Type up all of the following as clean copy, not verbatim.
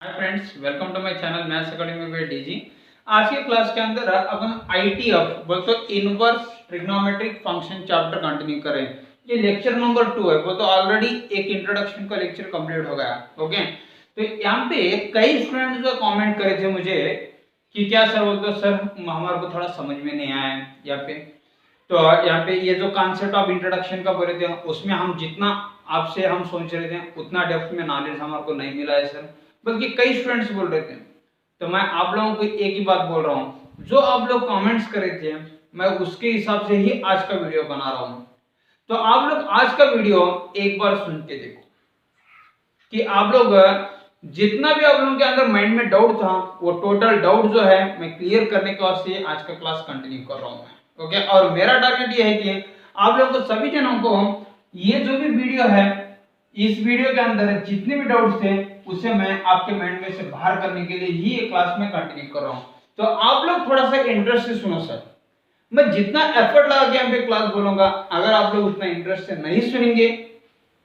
Hi friends, welcome to my channel maths academy with DG. आज के class के अंदर अपन आईटीएफ बोलते inverse trigonometric function chapter continue करें। ये लेक्चर नंबर 2 है। वो तो ऑलरेडी एक इंट्रोडक्शन का लेक्चर कंप्लीट हो गया। ओके, तो यहाँ पे कई स्टूडेंट्स जो कमेंट करे थे मुझे कि क्या सर बोलते सर हमारे को थोड़ा समझ में नहीं आया है यहाँ पे। तो यहाँ पे ये जो कॉन्सेप्ट ऑफ इंट्रोडक्शन का बोले थे उसमें हम जितना आपसे हम सोच रहे थे उतना डेप्थ में नॉलेज हमारे को नहीं मिला है सर, बल्कि कई स्टूडेंट्स बोल रहे थे। तो मैं आप लोगों को एक ही बात बोल रहा हूँ, जो आप लोग कमेंट्स करे थे मैं उसके हिसाब से ही आज का वीडियो बना रहा हूँ। तो आप लोग आज का वीडियो एक बार सुन के देखो कि आप लोग जितना भी आप लोगों के अंदर माइंड में डाउट था वो टोटल डाउट जो है मैं क्लियर करने के वास्ते आज का क्लास कंटिन्यू कर रहा हूँ मैं। ओके, और मेरा टारगेट ये है कि आप लोगों को सभी जनों को ये जो भी वीडियो है इस वीडियो के अंदर जितने भी डाउट्स थे उसे मैं आपके माइंड में से बाहर करने के लिए ही ये क्लास में कंटिन्यू कर रहा हूँ। तो आप लोग थोड़ा सा इंटरेस्ट से सुनो सर। मैं जितना एफर्ट लगा के यहाँ पे क्लास बोलूंगा, अगर आप लोग उतना इंटरेस्ट से नहीं सुनेंगे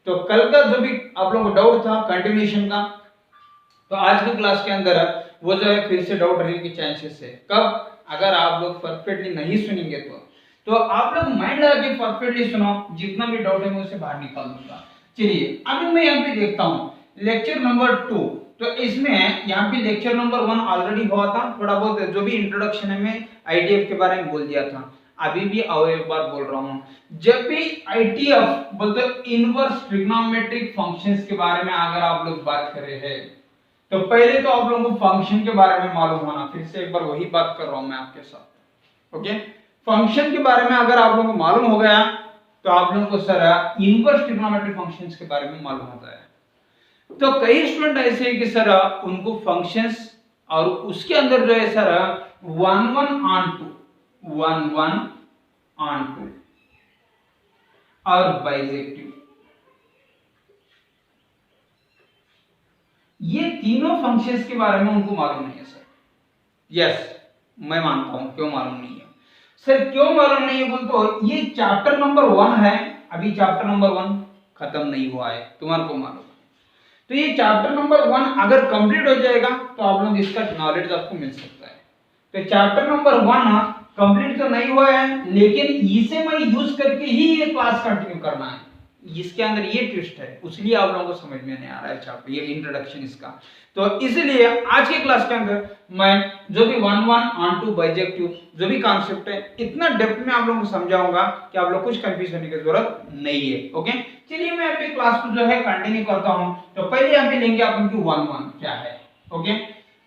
तो कल का जो भी आप लोगों को डाउट था कंटिन्यूएशन का, तो आज की क्लास के अंदर वो जो है फिर से डाउट रहने के चांसेस है। कब? अगर आप लोग परफेक्टली नहीं सुनेंगे तो आप लोग माइंड लगा के परफेक्टली सुनो, जितना भी डाउट है मैं उसे बाहर निकाल दूंगा। चलिए अभी मैं यहाँ पे देखता हूँ लेक्चर नंबर 2। तो इसमें यहाँ पे लेक्चर नंबर 1 ऑलरेडी हुआ था, थोड़ा बहुत जो भी इंट्रोडक्शन है मैं आईटीएफ के बारे में बोल दिया था। अभी भी और एक बार बोल रहा हूँ, जब भी आईटीएफ बोलते इनवर्स ट्रिग्नोमेट्रिक फंक्शंस के बारे में अगर आप लोग बात कर रहे हैं तो पहले तो आप लोगों को फंक्शन के बारे में मालूम होना। फिर से एक बार वही बात कर रहा हूं मैं आपके साथ। ओके, फंक्शन के बारे में अगर आप लोगों को मालूम हो गया तो आप लोगों को सर इनवर्स ट्रिग्नोमेट्रिक फंक्शंस के बारे में मालूम होता है। तो कई स्टूडेंट ऐसे हैं कि सर उनको फंक्शंस और उसके अंदर जो है सर 1 1 on 2 1 1 on 2 और बाइजेक्टिव, ये तीनों फंक्शंस के बारे में उनको मालूम नहीं है सर। यस, मैं मानता हूं क्यों मालूम नहीं है सर। क्यों मालूम नहीं है बोल तो ये चैप्टर नंबर 1 है, अभी चैप्टर नंबर 1 खत्म नहीं हुआ है, तुम्हारे को मालूम है। तो ये चैप्टर नंबर 1 अगर कंप्लीट हो जाएगा तो आप लोग इसका नॉलेज आपको मिल सकता है। तो चैप्टर नंबर 1 कंप्लीट तो नहीं हुआ है, लेकिन इसे मैं यूज करके ही ये क्लास कंटिन्यू करना है। इसके अंदर ये ट्विस्ट है, इसलिए आप लोगों को समझ में नहीं आ रहा है चैप्टर, ये इंट्रोडक्शन इसका। तो इसलिए आज के क्लास के अंदर मैं जो भी 1 1 on 2 बाइजेक्टिव जो भी कॉन्सेप्ट है इतना डेप्थ में आप लोगों को समझाऊंगा कि आप लोग कुछ कंफ्यूज होने की जरूरत नहीं है। ओके, चलिए मैं अभी क्लास को जो है कंटिन्यू करता हूं। तो पहले यहाँ पे लेंगे अपन की 1 1 क्या है। ओके,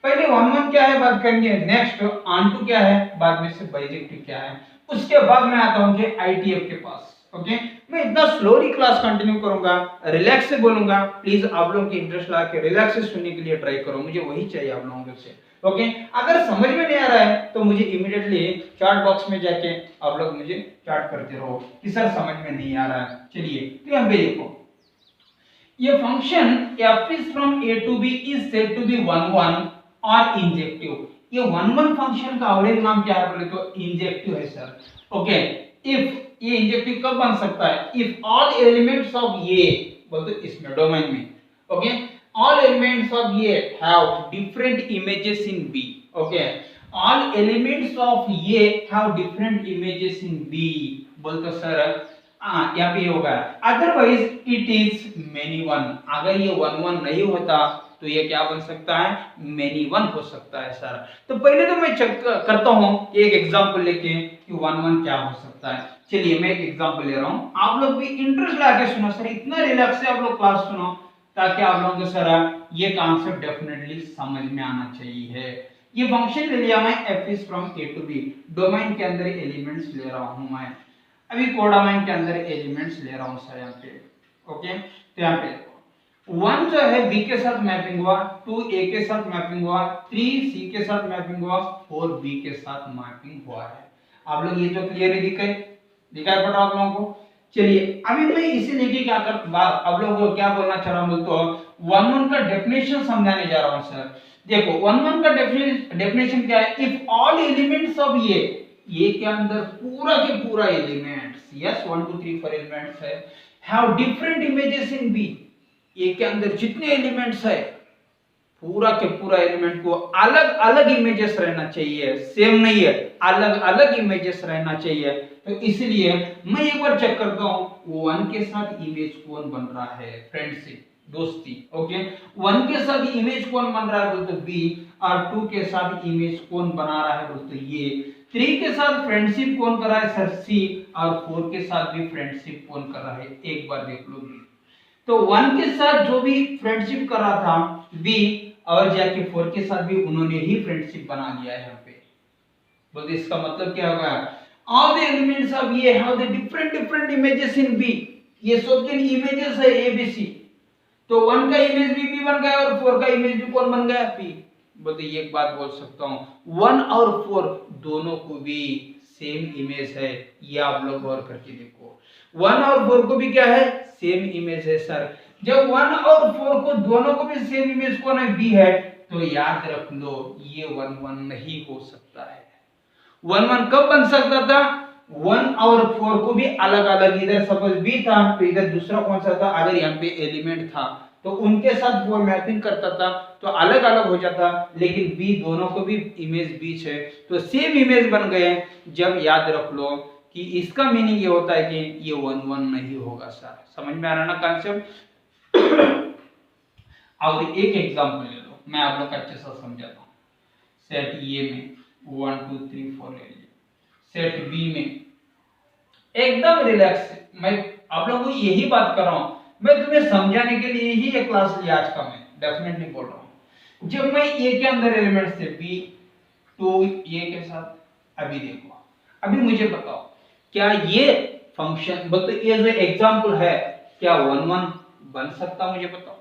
पहले 1 1 क्या है बात करेंगे, नेक्स्ट on 2 क्या है, बाद में से बाइजेक्टिव क्या है, उसके बाद मैं आता हूं कि आईटीएफ के पास। ओके, मैं इतना स्लोली क्लास कंटिन्यू करूंगा, रिलैक्स से बोलूंगा। प्लीज आप लोगों की इंटरेस्ट ला के रिलैक्स से सुनने के लिए ट्राई करो, मुझे वही चाहिए आप लोगों से। ओके, अगर समझ में नहीं आ रहा है तो मुझे इमीडिएटली चैट बॉक्स में जाके आप लोग मुझे चैट करते रहो कि सर समझ में नहीं आ रहा है। चलिए तो यहाँ पे देखो, ये function f is from a to b is said to be 1 1 और इंजेक्टिव। ये 1 1 फंक्शन का और एक नाम क्या है बोले तो इंजेक्टिव है सर। ओके, इफ ये इंजेक्टिव कब बन सकता है, if all elements of A बोलते इसमें डोमेन में। Okay, all elements of A have different images in B. Okay, all elements of A have different images in B बोलते सर यहाँ पे होगा, otherwise it is many one. अगर ये 1 1 नहीं होता तो ये क्या बन सकता है, मेनी वन हो सकता है सर। तो पहले तो मैं चेक करता हूँ एक एग्जांपल लेके कि 1 1 क्या हो सकता है। चलिए मैं एक एग्जांपल ले रहा हूँ, आप लोग भी इंटरेस्ट लगा के सुनो सर, इतना रिलैक्स से आप लोग क्लास सुनो ताकि आप लोगों को सर ये कॉन्सेप्ट डेफिनेटली समझ में आना चाहिए। ये फंक्शन ले लिया मैं f is from a to b, domain के अंदर एलिमेंट्स ले रहा हूँ मैं, अभी कोडोमेन के अंदर एलिमेंट्स ले रहा हूँ सर यहाँ पे। ओके, तो यहाँ पे 1 जो है b के साथ मैपिंग हुआ, 2 a के साथ मैपिंग हुआ, 3 c के साथ मैपिंग हुआ, 4 b के साथ मैपिंग हुआ है। आप लोग ये तो क्लियरली दिखाई पड़ रहा आप लोगों को। चलिए अभी मैं इसे लेके क्या कर बात आप लोगों को क्या बोलना चाह रहा हूँ तो 1 1 का डेफिनेशन समझाने जा रहा हूँ सर। देखो 1 1 का डेफिनेशन क्या है, इफ ऑल एलिमेंट्स ऑफ ये के अंदर पूरा के पूरा एलिमेंट्स, यस 1 2 3 4 एलिमेंट्स है, have different images in B, A के अंदर जितने एलिमेंट्स है पूरा के पूरा एलिमेंट को अलग अलग इमेजेस रहना चाहिए, सेम नहीं है, अलग अलग इमेजेस रहना चाहिए। तो इसलिए मैं एक बार चेक करता हूं 1 के साथ इमेज कौन बन रहा है, फ्रेंडशिप, दोस्ती। ओके, 1 के साथ इमेज कौन बन रहा है बोलते बी, और 2 के साथ इमेज कौन बना रहा है बोलते ये, 3 के साथ फ्रेंडशिप कौन कर रहा है सर सी, और 4 के साथ भी फ्रेंडशिप कौन कर रहा है, एक बार देख लो बी। तो 1 के साथ जो भी फ्रेंडशिप कर रहा था बी, और जाके 4 के साथ भी उन्होंने ही फ्रेंडशिप बना लिया है यहाँ पे। बोलते इसका मतलब क्या होगा, all the elements of A have the different images in B, ये सब के इमेजेस है A B C। तो 1 का इमेज भी B बन गया और 4 का इमेज भी कौन बन गया P। बोलते ये एक बात बोल सकता हूँ 1 और 4 दोनों को भी सेम इमेज है, ये आप लोग गौर करके देखो, 1 और 4 को भी क्या है, सेम इमेज है सर। जब 1 और 4 को दोनों को भी सेम इमेज कौन है, B है, तो याद रख लो ये 1 1 नहीं हो सकता है। 1 1 कब बन सकता था, 1 और 4 को भी अलग अलग, इधर सपोज B था तो इधर दूसरा कौन सा था, अगर यहाँ पे एलिमेंट था तो उनके साथ वो मैपिंग करता था तो अलग अलग हो जाता, लेकिन B दोनों को भी इमेज बीच है तो सेम इमेज बन गए। जब याद रख लो कि इसका मीनिंग ये होता है कि ये 1 1 नहीं होगा सर। समझ में आ रहा ना कॉन्सेप्ट। और एक एग्जांपल ले लो, मैं आप लोग को अच्छे से समझाता हूँ। सेट ए में 1 2 3 4 ले लीजिए, सेट बी में एकदम रिलैक्स, मैं आप लोगों को यही बात कर रहा हूँ, मैं तुम्हें समझाने के लिए ही ये क्लास लिया आज का, मैं डेफिनेटली बोल रहा हूँ। जब मैं ए के अंदर एलिमेंट्स थे बी तो ए के साथ, अभी देखो, अभी मुझे बताओ क्या ये फंक्शन मतलब ये जो एग्जांपल है क्या 1 1 बन सकता, मुझे बताओ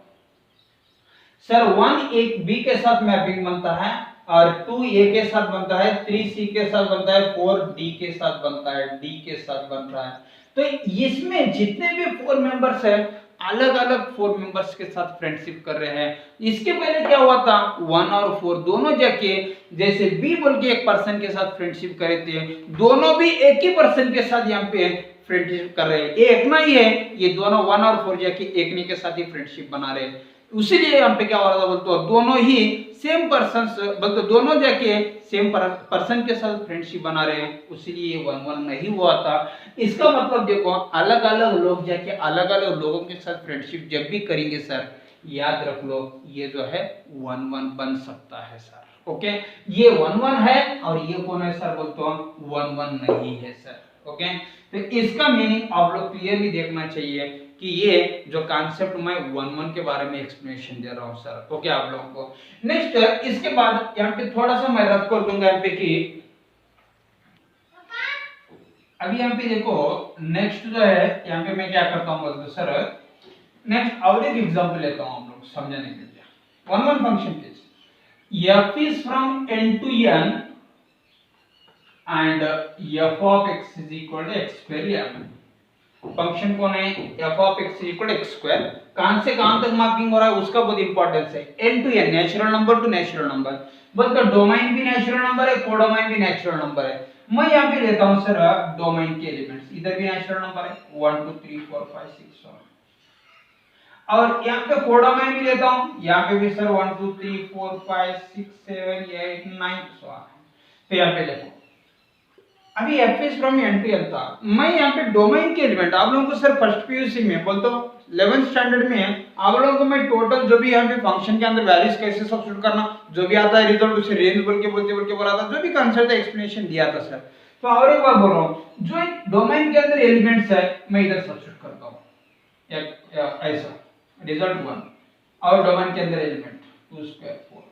सर। 1 एक बी के साथ मैपिंग बनता है और 2 ए के साथ बनता है, 3 सी के साथ बनता है, 4 डी के साथ बनता है, डी के साथ बन रहा है। तो इसमें जितने भी 4 मेंबर्स हैं अलग अलग 4 मेंबर्स के साथ फ्रेंडशिप कर रहे हैं। इसके पहले क्या हुआ था, 1 और 4 दोनों जाके जैसे बी बोल के एक पर्सन के साथ फ्रेंडशिप करे थे, दोनों भी एक ही पर्सन के साथ यहाँ पे फ्रेंडशिप कर रहे हैं, ये एक ना ही है, ये दोनों 1 और 4 जाके एक ने के साथ ही फ्रेंडशिप बना रहे हैं। उसीलिए यहाँ पे क्या हो रहा था बोलते दोनों ही सेम पर्सन बोलते दोनों जाके सेम पर्सन के साथ फ्रेंडशिप बना रहे हैं, उसीलिए 1 1 नहीं हुआ था। इसका मतलब देखो अलग अलग लोग जाके अलग अलग लोगों के साथ फ्रेंडशिप जब भी करेंगे सर, याद रख लो ये जो है 1 1 बन सकता है सर। ओके, ये 1 1 है और ये कौन है सर बोलते 1 1 नहीं है सर। ओके, तो इसका मीनिंग आप लोग क्लियरली देखना चाहिए कि ये जो कॉन्सेप्ट मैं 1 1 के बारे में एक्सप्लेनेशन दे रहा हूं सर। ओके, आप लोगों को नेक्स्ट इसके बाद यहाँ पे थोड़ा सा मैं रफ कर दूंगा यहाँ पे कि अभी यहाँ पे देखो नेक्स्ट जो है यहाँ पे मैं क्या करता हूँ बोलते सर, नेक्स्ट और एक एग्जांपल लेता हूँ आप लोग समझने के लिए। 1 1 function is f is from n to n and f of x is equal to x square m। Function कौन है, f of x is equal to x square, कहां से कहां तक मैपिंग हो रहा है उसका बहुत इंपॉर्टेंस है। n to n natural number two natural number, बल्कि डोमेन भी नेचुरल नंबर है, कोडोमेन भी नेचुरल नंबर है। मैं यहाँ पे लेता हूँ सर डोमेन के एलिमेंट्स, इधर भी नेचुरल नंबर है 1 2 3 4 5 6 7, और यहाँ पे कोडोमेन भी लेता हूँ, यहाँ पे भी सर 1 2 3 4 5 6 7 8 9 so on। तो यहाँ पे देखो अभी f is from n to n था, मैं यहाँ पे डोमेन के एलिमेंट आप लोगों को सर फर्स्ट पीयूसी में बोलता हूँ 11th स्टैंडर्ड में आप लोगों को मैं टोटल जो भी यहाँ पे फंक्शन के अंदर वैल्यूज कैसे सब्स्टिट्यूट करना जो भी आता है रिजल्ट उसे रेंज बोल के बोला था, जो भी कंसेप्ट एक्सप्लेनेशन दिया था सर। तो और एक बार बोल रहा हूँ जो डोमेन के अंदर एलिमेंट्स है मैं इधर सब्स्टिट्यूट करता हूँ ऐसा रिजल्ट 1, और डोमेन के अंदर एलिमेंट 2 स्क्वायर 4,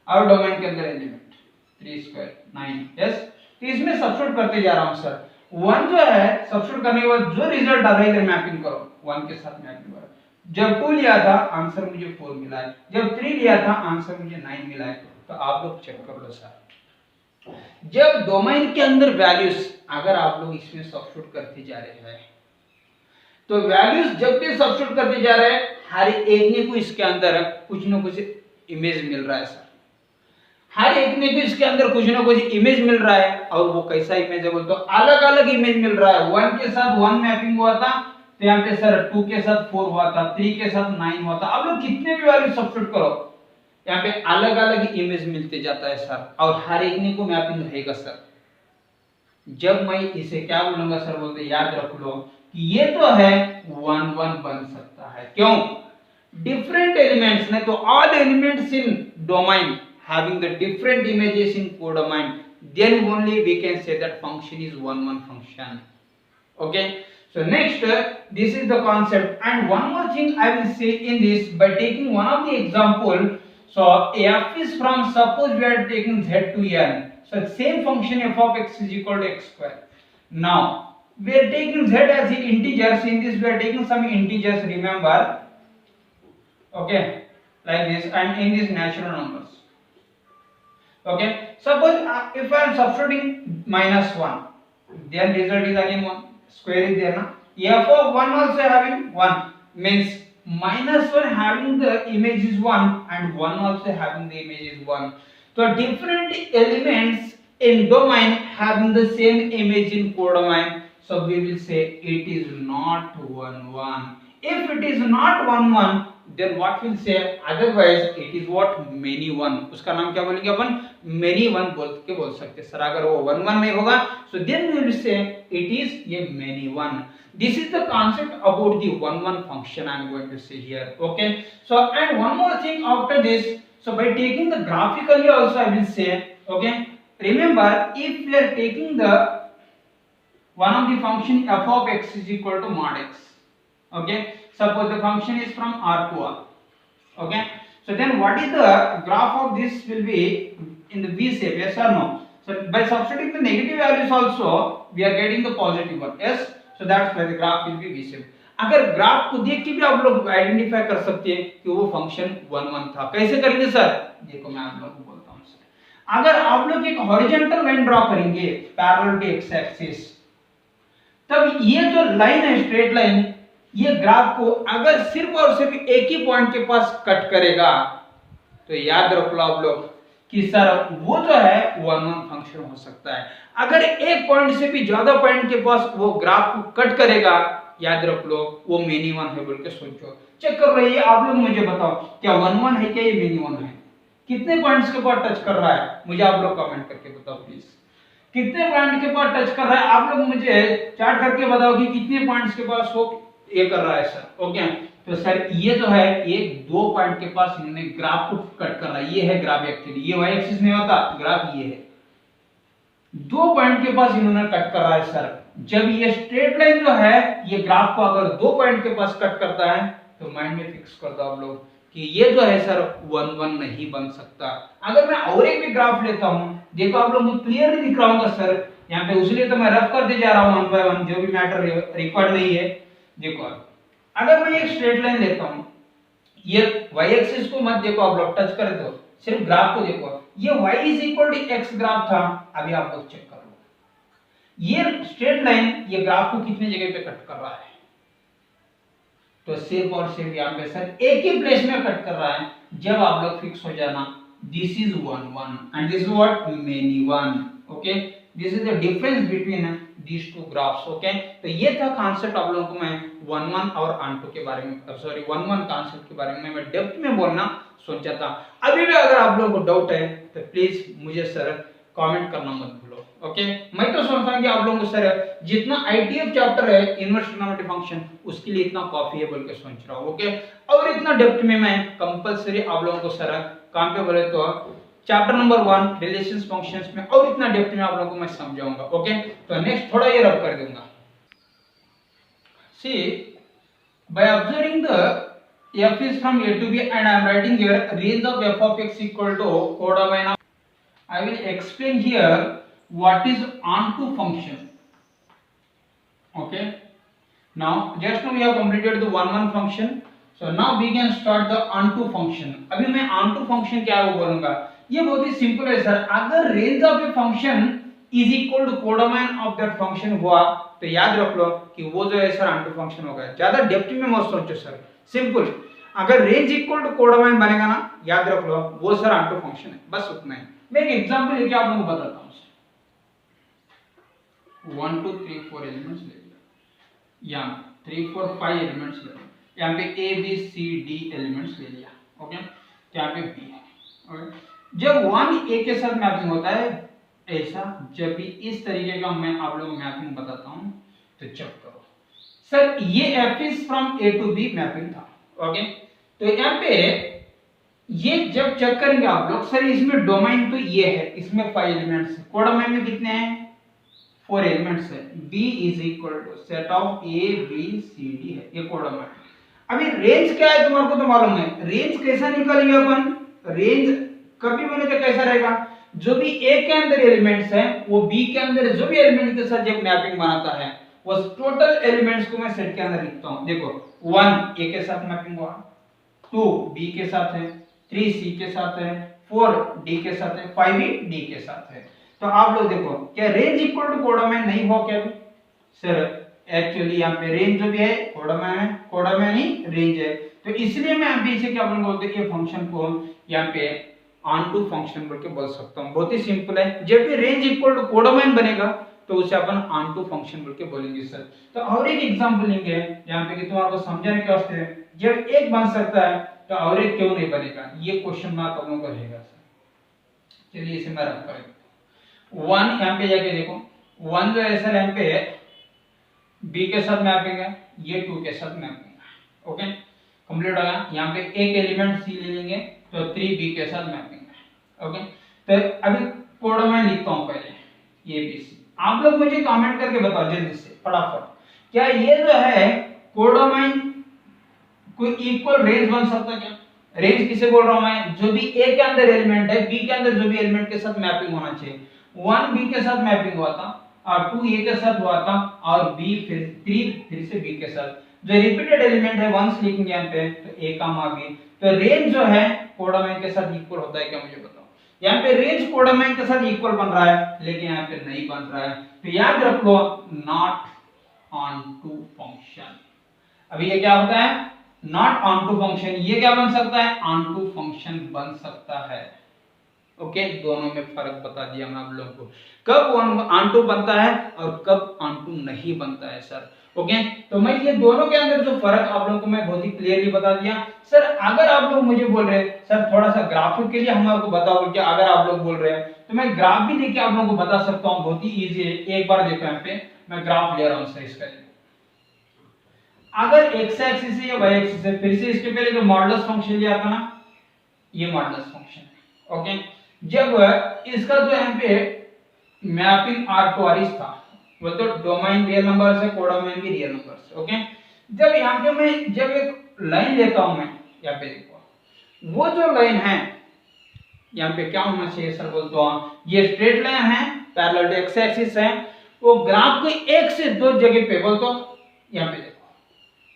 और डोमेन के अंदर एलिमेंट 3 स्क्वायर 9। यस, तो इसमें सब्स्टिट्यूट करते जा रहा हूं सर। 1 जो है सब्स्टिट्यूट करने के बाद जो रिजल्ट आ रहा है इधर मैपिंग करो, 1 के साथ मैपिंग करो। जब 2 लिया था आंसर मुझे 4 मिला है, जब 3 लिया था आंसर मुझे 9 मिला है। तो आप लोग चेक कर लो सर, जब डोमेन के अंदर वैल्यूज अगर आप लोग इसमें सब्स्टिट्यूट करते जा रहे हैं तो वैल्यूज जब भी सब्स्टिट्यूट करते जा रहे हैं हर एक ने को इसके अंदर कुछ ना कुछ इमेज मिल रहा है सर, हर एक ने को इसके अंदर कुछ ना कुछ इमेज मिल रहा है। और वो कैसा इमेज है बोलते अलग अलग इमेज मिल रहा है। 1 के साथ 1 मैपिंग हुआ था तो यहाँ पे सर 2 के साथ 4 हुआ था, 3 के साथ 9 हुआ था। आप लोग कितने भी वैल्यू सब्स्टिट्यूट करो यहाँ पे अलग अलग इमेज मिलते जाता है सर, और हर एक में को मैपिंग रहेगा सर। जब मैं इसे क्या बोलूंगा सर, बोलते याद रख लो कि ये तो है 1 1 बन सकता है, क्यों? डिफरेंट एलिमेंट्स ने, तो all elements in domain having the different images in codomain, then only we can say that function is 1 1 function. Okay, so next this is the concept, and one more thing I will say in this by taking one of the example. So f is from, suppose we are taking z to n, so same function f of x is equal to x square. Now we are taking z as the integers, in this we are taking some integers, remember, okay, like this, and in this natural numbers. Okay, suppose if I am substituting -1, then result is again 1, square is there na, f of 1 also having 1, means -1 having the image is 1 and 1 also having the image is 1. So different elements in domain having the same image in codomain, so we will say it is not 1 1. If it is not 1 1, then what will say, otherwise it is what, many one. उसका नाम क्या बोलेंगे अपन, many one बोल सकते sir. अगर वो 1 1 नहीं होगा, so then we will say it is ये many one. This is the concept about the 1 1 function I am going to say here. Okay, so and one more thing after this, so by taking the graphically also I will say, okay, remember if we are taking the one of the function f of x is equal to mod x, okay, suppose the function is from R to R, okay, so then what is the graph of this will be in the V shape, yes or no? So by substituting the negative values also we are getting the positive one, yes, so that's why the graph will be V shape. अगर graph को देख के भी आप लोग identify कर सकते हैं कि वो फंक्शन 1 1 था। कैसे करेंगे सर, देखो मैं आप लोगों को बोलता हूं सर। अगर आप लोग एक हॉरिजॉन्टल लाइन ड्रॉ करेंगे पैरेलल टू एक्स एक्सिस, तब ये जो लाइन है स्ट्रेट लाइन, ये ग्राफ को अगर सिर्फ और सिर्फ एक ही पॉइंट के पास कट करेगा, तो याद रख लो आप लोग कि सर वो जो है 1 1 फंक्शन हो सकता है। अगर एक पॉइंट से भी ज्यादा पॉइंट के पास वो ग्राफ को कट करेगा, याद रख लो वो मेनी वन है बोल के सोचो, चेक कर रही है। आप लोग मुझे बताओ क्या 1 1 है, क्या ये मेनी वन है? कितने पॉइंट्स के पास टच कर रहा है, मुझे आप लोग कमेंट करके बताओ प्लीज। कितने पॉइंट के पास टच कर रहा है, आप लोग मुझे चार्ट करके बताओ कि कितने पॉइंट्स के पास वो ये कर रहा है सर। ओके, तो सर ये जो है ये 2 पॉइंट के पास इन्होंने ग्राफ को कट कर रहा है। ये है ग्राफ एक्चुअली, ये वाई एक्सिस नहीं होता, ग्राफ ये है 2 पॉइंट के पास इन्होंने कट कर रहा है सर। जब ये स्ट्रेट लाइन जो है ये ग्राफ को अगर 2 पॉइंट के पास कट करता है, तो माइंड में फिक्स कर दो आप लोग कि ये जो है सर 1 1 नहीं बन सकता। अगर मैं और एक भी ग्राफ लेता हूं, देखो आप लोग क्लियरली दिख रहा होगा सर यहाँ पे, उसलिए तो मैं रफ करते जा रहा हूं 1 बाय 1, जो भी मैटर रिकॉर्ड नहीं है। देखो अगर मैं एक स्ट्रेट लाइन लेता हूं, ये y एक्सिस को मत देखो आप लोग, टच कर दो, सिर्फ ग्राफ को देखो। ये y is equal to x graph था, अभी आप लोग चेक कर लो ये स्ट्रेट लाइन ये ग्राफ को कितने जगह पे कट कर रहा है, तो सिर्फ और सिर्फ यहाँ पे सर एक ही प्लेस में कट कर रहा है। जब आप लोग फिक्स हो जाना this is 1 1 and this is what, many one. Okay, this is the difference between these two graphs. Okay, तो ये था कॉन्सेप्ट आप लोगों को मैं 1 1 और ऑन2 के बारे में, सॉरी 1 1 कॉन्सेप्ट के बारे में मैं डेप्थ में बोलना सोचा था। अभी भी अगर आप लोगों को डाउट है तो प्लीज मुझे सर कमेंट करना मत भूलो। ओके, मैं तो सोचता हूं कि आप लोगों को सर जितना आईटीएफ चैप्टर है इनवर्स ट्रिग्नोमेट्री फंक्शन उसके लिए इतना काफी है बोल के सोच रहा हूं। ओके, और इतना डेप्थ में मैं कंपलसरी आप लोगों को सर काम पे बोले तो चैप्टर नंबर 1 रिलेशंस फंक्शंस में और इतना डेप्थ में आप लोगों को मैं समझाऊंगा। ओके, तो नेक्स्ट थोड़ा ये रब कर दूंगा। सी by observing the f is from a to b and I am writing here range of f of x equal to codomain of, I will explain here what is onto function. Okay, now just now we have completed the 1 1 function, so now we can start the onto function. अभी मैं onto function क्या है वो बोलूंगा। ये बहुत ही simple है सर, अगर range of a function is equal to codomain of that function हुआ तो याद रख लो कि वो जो है सर ऑनटू फंक्शन होगा। ज्यादा डेप्थ में मत सोचो सर, सिंपल अगर रेंज इक्वल टू कोडोमाइन बनेगा ना, याद रख लो वो सर ऑनटू फंक्शन है, बस उतना ही। मैं एक एग्जांपल लेके आप लोगों को बताता हूं। 1 2 3 4 एलिमेंट्स ले लिया, यहां 3 4 5 एलिमेंट्स ले लिया, यहां पे a b c d elements ले लिया। ओके, तो यहां पे b है, जब 1 ए के साथ मैपिंग होता है ऐसा, जब भी इस तरीके का मैं आप लोगों को मैपिंग बताता हूं तो चेक करो सर, ये F is from A to B mapping था। ओके, तो यहाँ पे ये जब चेक करेंगे आप लोग, सर इसमें डोमेन तो ये है, इसमें 5 एलिमेंट्स है, कोडोमेन में कितने हैं 4 एलिमेंट्स है। B is equal to set of A B C D है, ये कोडोमेन। अभी रेंज क्या है तुम्हारे को तो मालूम है, रेंज कैसा निकालेंगे अपन, रेंज कभी बने तो कैसा रहेगा, जो भी A के अंदर एलिमेंट्स हैं वो B के अंदर जो भी एलिमेंट के साथ जब मैपिंग बनाता है वो टोटल एलिमेंट्स को मैं सेट के अंदर लिखता हूं। देखो 1 A के साथ मैपिंग हुआ, 2 B के साथ है, 3 C के साथ है, 4 D के साथ है, 5 भी D के साथ है। तो आप लोग देखो क्या रेंज इक्वल टू कोडोमेन नहीं हो क्या सर, एक्चुअली यहाँ पे रेंज जो भी है कोडोमेन है, कोडोमेन ही रेंज है, तो इसलिए मैं यहाँ पे इसे क्या बोलते हैं, फंक्शन को यहाँ पे ऑन टू फंक्शन बोल के बोल सकता हूँ। बहुत ही सिंपल है, जब भी रेंज इक्वल टू कोडोमेन बनेगा तो उसे अपन ऑन टू फंक्शन बोल के बोलेंगे सर। तो और एक एग्जांपल लेंगे यहाँ पे कि तुम्हारे को समझाने के वास्ते, जब एक बन सकता है तो और एक क्यों नहीं बनेगा, ये क्वेश्चन मार्क आप लोगों का रहेगा सर। चलिए इसे मैं रख कर 1 यहाँ पे जाके देखो, 1 जो है सर यहाँ पे B के साथ मैपिंग है, ये 2 के साथ मैपिंग है। ओके, कंप्लीट हो गया। यहाँ पे एक एलिमेंट C ले लेंगे तो 3B के साथ मैपिंग है। ओके, तो अभी कोडोमेन लिखता हूँ पहले ABC। आप लोग मुझे कमेंट करके बताओ जल्दी से फटाफट, क्या ये जो है कोडोमेन कोई इक्वल रेंज बन सकता क्या? रेंज किसे बोल रहा हूं मैं, जो भी A के अंदर एलिमेंट है B के अंदर जो भी एलिमेंट के साथ मैपिंग होना चाहिए। 1 B के साथ मैपिंग हुआ था और 2 A के साथ हुआ था और B फिर 3 फिर से B के साथ, जो रिपीटेड एलिमेंट है वंस लिखेंगे यहाँ पे तो A कॉमा B, तो रेंज जो है कोडोमेन के साथ इक्वल होता है क्या मुझे बताओ। यहाँ पे रेंज कोडोमेन के साथ इक्वल बन रहा है लेकिन यहाँ पे नहीं बन रहा है, तो याद रख लो नॉट ऑन टू फंक्शन। अभी ये क्या होता है, नॉट ऑन टू फंक्शन, ये क्या बन सकता है ऑन टू फंक्शन बन सकता है। ओके, दोनों में फर्क बता दिया मैं आप लोगों को, कब ऑन टू बनता है और कब ऑन टू नहीं बनता है सर। ओके, तो मैं ये दोनों के अंदर जो फर्क आप लोगों को मैं बहुत ही क्लियरली बता दिया सर। अगर आप लोग मुझे बोल रहे हैं सर थोड़ा सा ग्राफिक के लिए हमारे को बताओ क्या, अगर आप लोग बोल रहे हैं तो मैं ग्राफ भी लेके आप लोगों को बता सकता हूँ, बहुत ही इजी है। एक बार देखो यहाँ पे मैं ग्राफ ले रहा हूँ सर इसका, अगर x एक्सिस है या y एक्सिस है, फिर से इसके पहले जो मॉडुलस फंक्शन लिया था ना, ये मॉडुलस फंक्शन है। ओके, जब इसका जो यहाँ पे मैपिंग R टू R था, वो तो डोमेन रियल नंबर्स है, कोडोमेन भी रियल नंबर्स है। ओके, जब यहाँ पे मैं जब एक लाइन लेता हूं मैं, यहाँ पे देखो वो जो लाइन है यहाँ पे क्या होना चाहिए सर बोलते हो, ये स्ट्रेट लाइन है पैरेलल टू x एक्सिस है, वो ग्राफ को एक से दो जगह पे बोलते हो, यहाँ पे देखो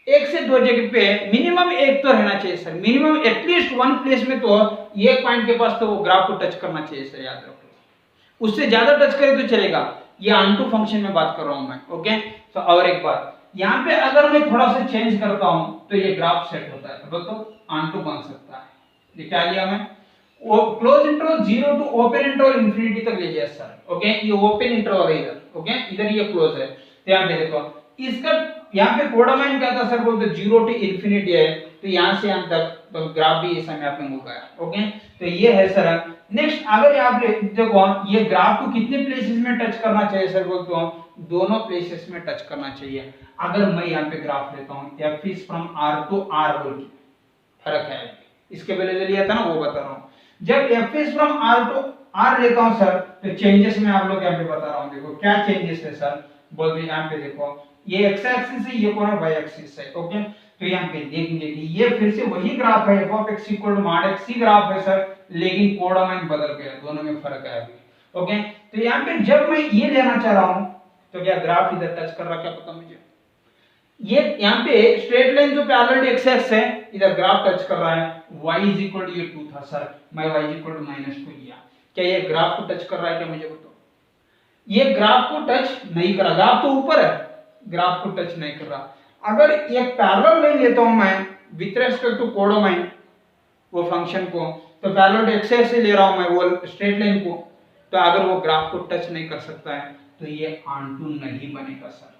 एक से दो जगह पे मिनिमम एक तो रहना चाहिए sir, minimum at least one place में तो एक पॉइंट के पास तो वो ग्राफ को टच करना चाहिए सर, याद रखो। उससे ज्यादा टच करे तो चलेगा, ये ऑन टू फंक्शन में बात कर रहा हूं मैं। ओके, तो और एक बात यहाँ पे अगर मैं थोड़ा सा चेंज करता हूं तो ये ग्राफ सेट होता है, तो ऑन टू बन सकता है। ये क्या लिया मैं, वो close interval 0 to open interval infinity तक ले लिया सर। ओके, ये ओपन इंटरवल है इधर, ओके इधर ये क्लोज है, तो यहाँ पे देखो इसका यहाँ पे कोडोमेन क्या था सर बोलते 0 टू इंफिनिटी है, तो यहाँ से यहाँ तक तो ग्राफ भी ऐसा मैपिंग हो गया। ओके, तो ये है सर। नेक्स्ट अगर आप देखो ये ग्राफ को कितने प्लेसेस में टच करना चाहिए सर बोलते हो, दोनों प्लेसेस में टच करना चाहिए। अगर मैं यहाँ पे ग्राफ लेता हूँ f is from R to R बोल के, फर्क है इसके पहले जो लिया था ना वो बता रहा हूँ। जब f is from R to R लेता हूँ सर तो चेंजेस में आप लोग यहाँ पे बता रहा हूँ, देखो क्या चेंजेस है सर बोल, यहाँ पे देखो ये x एक्सिस है, ये कौन है y एक्सिस है। ओके, तो यहाँ पे देखेंगे कि ये फिर से वही ग्राफ है f of x equal to mod x he graph है सर, लेकिन कोडोमेन बदल गया, दोनों में फर्क है अभी। ओके, तो यहाँ पे जब मैं ये लेना चाह रहा हूँ तो क्या ग्राफ इधर टच कर रहा क्या पता मुझे, ये यहाँ पे स्ट्रेट लाइन जो पैरेलल टू x एक्सिस है इधर ग्राफ टच कर रहा है, y इज इक्वल टू ये 2 था सर, मैं y इज इक्वल टू -2 लिया, क्या ये ग्राफ को टच कर रहा है क्या मुझे बताओ। ये ग्राफ को टच नहीं कर रहा, ग्राफ तो ऊपर है, ग्राफ को टच नहीं कर रहा। अगर एक पैरेलल लाइन लेता हूं मैं विथ रिस्पेक्ट टू कोडोमेन वो फंक्शन को, तो पैरेलल टू x एक्सिस ले रहा हूं मैं वो स्ट्रेट लाइन को, तो अगर वो ग्राफ को टच नहीं कर सकता है तो ये ऑनटू नहीं बनेगा सर,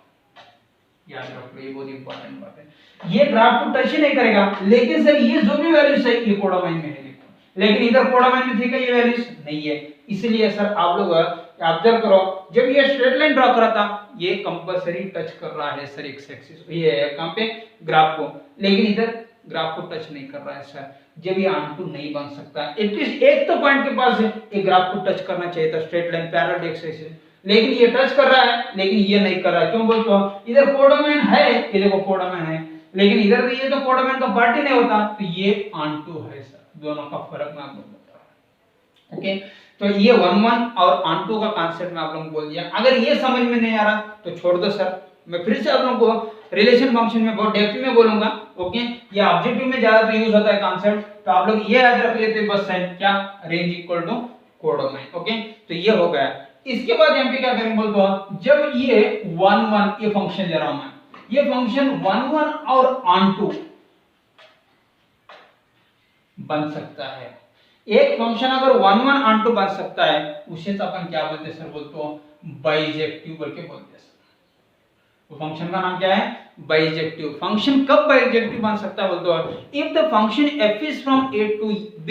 याद रखो ये बहुत इंपॉर्टेंट बात है। ये ग्राफ को टच ही नहीं करेगा, लेकिन सर ये जो भी वैल्यूज है ये कोडोमेन में है, देखो लेकिन इधर कोडामाइन में थी क्या ये वैल्यूज? नहीं है। इसलिए सर आप लोग ऑब्जर्व करो, जब ये स्ट्रेट लाइन ड्रॉ कर रहा था ये कंपलसरी टच कर रहा है सर एक्स एक्सिस, ये है कहां पे? ग्राफ को, लेकिन इधर ग्राफ को टच नहीं कर रहा है सर, जब ये ऑनटू नहीं बन सकता। एटलीस्ट एक तो पॉइंट के पास है ये ग्राफ को टच करना चाहिए था, straight line parallel x axis, लेकिन ये टच कर रहा है लेकिन ये नहीं कर रहा है। क्यों बोलते हो? इधर कोडामाइन है, ये देखो कोडामाइन है, लेकिन इधर भी ये तो कोडामाइन का पार्ट ही नहीं होता, तो ये ऑनटू है सर। दोनों का फर्क मैं आपको बता रहा हूं। ओके, तो ये 1 1 और ऑनटू का कांसेप्ट मैं आप लोगों को बोल दिया। अगर ये समझ में नहीं आ रहा तो छोड़ दो सर, मैं फिर से आप लोगों को रिलेशन फंक्शन में बहुत डेप्थ में बोलूंगा। ओके, ये ऑब्जेक्टिव में ज्यादा यूज होता है कांसेप्ट, तो आप लोग ये याद रख लेते बस है क्या? Range equal to codomain. Okay, तो ये हो गया। इसके बाद यहाँ पे क्या करेंगे बोलते हो, जब ये 1 1 ये फंक्शन ले रहा हूं मैं, ये फंक्शन 1 1 और ऑनटू बन सकता है। एक फंक्शन अगर 1 1 ऑनटू बन सकता है उसे तो अपन क्या बोलते हैं सर? बोलते हो बाइजेक्टिव बोल के बोलते हैं सर। वो फंक्शन का नाम क्या है? बाइजेक्टिव। फंक्शन कब बाइजेक्टिव बन सकता है बोलते हो? If the function f is from a to b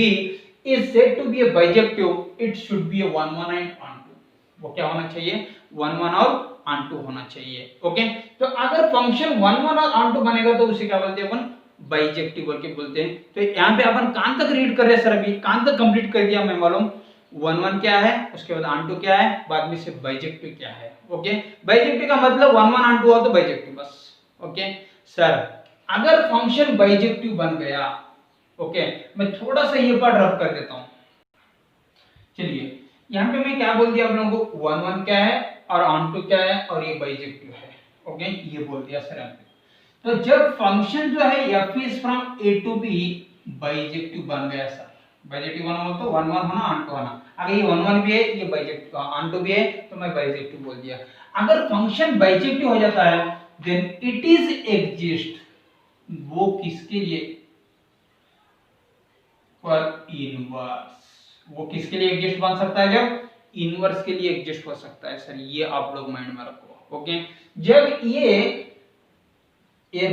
is said to be a bijective, it should be a 1 1 and onto। वो क्या होना चाहिए? 1 1 और onto होना चाहिए। ओके, तो अगर फंक्शन 1 1 और onto बनेगा तो उसे क्या बोलते हैं अपन? बाइजेक्टिव बोल के बोलते हैं। तो यहाँ पे अपन कान तक रीड कर रहे हैं सर, अभी कान तक कंप्लीट कर दिया मैं मालूम। 1 1 क्या है, उसके बाद ऑनटू क्या है, बाद में से बाइजेक्टिव क्या है। ओके, बाइजेक्टिव का मतलब 1 1 ऑनटू हो तो बाइजेक्टिव बस। ओके सर, अगर फंक्शन बाइजेक्टिव बन गया, ओके मैं थोड़ा सा ये पार्ट रफ कर देता हूं। चलिए यहाँ पे मैं क्या बोल दिया आप लोगों को? 1 1 क्या है और ऑनटू क्या है और ये बाइजेक्टिव है। ओके, ये बोल दिया सर यहाँ पे। तो जब फंक्शन जो है f is from a to b bijective बन गया सर, बाइजेक्टिव बना हो तो 1 1 होना ऑनटू होना। अगर ये 1 1 भी है, ये बाइजेक्टिव ऑनटू भी है, तो मैं बाइजेक्टिव बोल दिया। अगर फंक्शन बाइजेक्टिव हो जाता है देन इट इज एग्जिस्ट, वो किसके लिए? पर इनवर्स। वो किसके लिए एग्जिस्ट बन सकता है? जब इनवर्स के लिए एग्जिस्ट हो सकता है सर, ये आप लोग माइंड में रखो। ओके, जब ये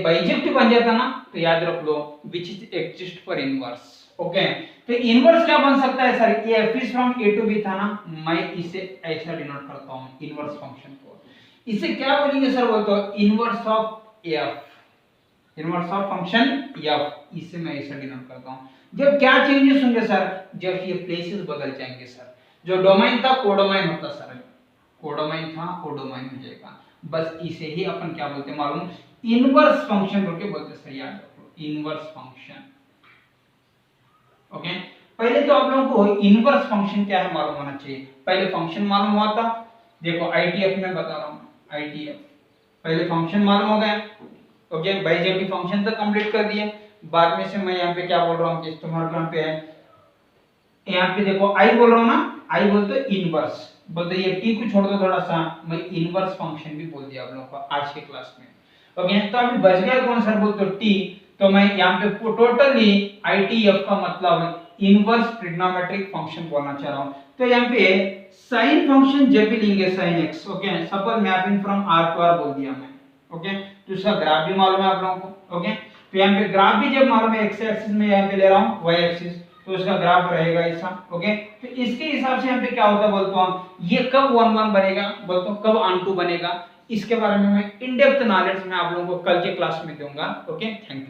बाइजेक्टिव बन जाता ना तो याद रख लो which is exist for inverse. Okay, तो इनवर्स क्या बन सकता है सर? ये f is from a to b था ना, मैं इसे ऐसा डिनोट करता हूं इनवर्स फंक्शन को। इसे क्या बोलेंगे सर? बोलते हो inverse of f, inverse of function f, इसे मैं ऐसा डिनोट करता हूं। जब क्या चेंजेस होंगे सर? जब ये प्लेसेस बदल जाएंगे सर। जो डोमेन था कोडोमाइन होता सर, कोडोमाइन था कोडोमाइन हो जाएगा। बस इसे ही अपन क्या बोलते हैं मालूम? इनवर्स फंक्शन बोल के बोलते सर, याद रखो इनवर्स फंक्शन। ओके, पहले तो आप लोगों को इनवर्स फंक्शन क्या है मालूम होना चाहिए। पहले फंक्शन मालूम हुआ था, देखो आईटीएफ में बता रहा हूं, आईटीएफ पहले फंक्शन मालूम हो गया। ओके, बाइजेक्टिव फंक्शन तक कंप्लीट कर दिए। बाद में से मैं यहाँ पे क्या बोल रहा हूँ कि तुम्हारे यहाँ पे है, यहाँ पे देखो आई बोल रहा हूँ ना, आई बोलते इनवर्स, बोलते ये टी को छोड़ दो थोड़ा सा, मैं इनवर्स फंक्शन भी बोल दिया आप लोगों को आज के क्लास में। ओके, तो अभी बच गया कौन सर? बोलते टी, तो मैं यहाँ पे टोटली आईटीएफ का मतलब इनवर्स ट्रिग्नोमेट्रिक फंक्शन बोलना चाह रहा हूँ। तो यहाँ पे साइन फंक्शन जब भी लेंगे sine x, okay suppose mapping from R to R बोल दिया मैं। ओके, तो इसका ग्राफ भी मालूम है आप लोगों को। ओके, तो यहाँ पे ग्राफ भी जब मालूम है, एक्स एक्सिस में यहाँ पे ले रहा हूँ, वाई एक्सिस, तो उसका ग्राफ रहेगा ऐसा। ओके, तो इसके हिसाब से यहाँ पे क्या होता है बोलता हूँ, ये कब 1 1 बनेगा बोलता हूँ, कब ऑनटू बनेगा, इसके बारे में मैं इन डेप्थ नॉलेज में आप लोगों को कल के क्लास में दूंगा। Okay, thank you.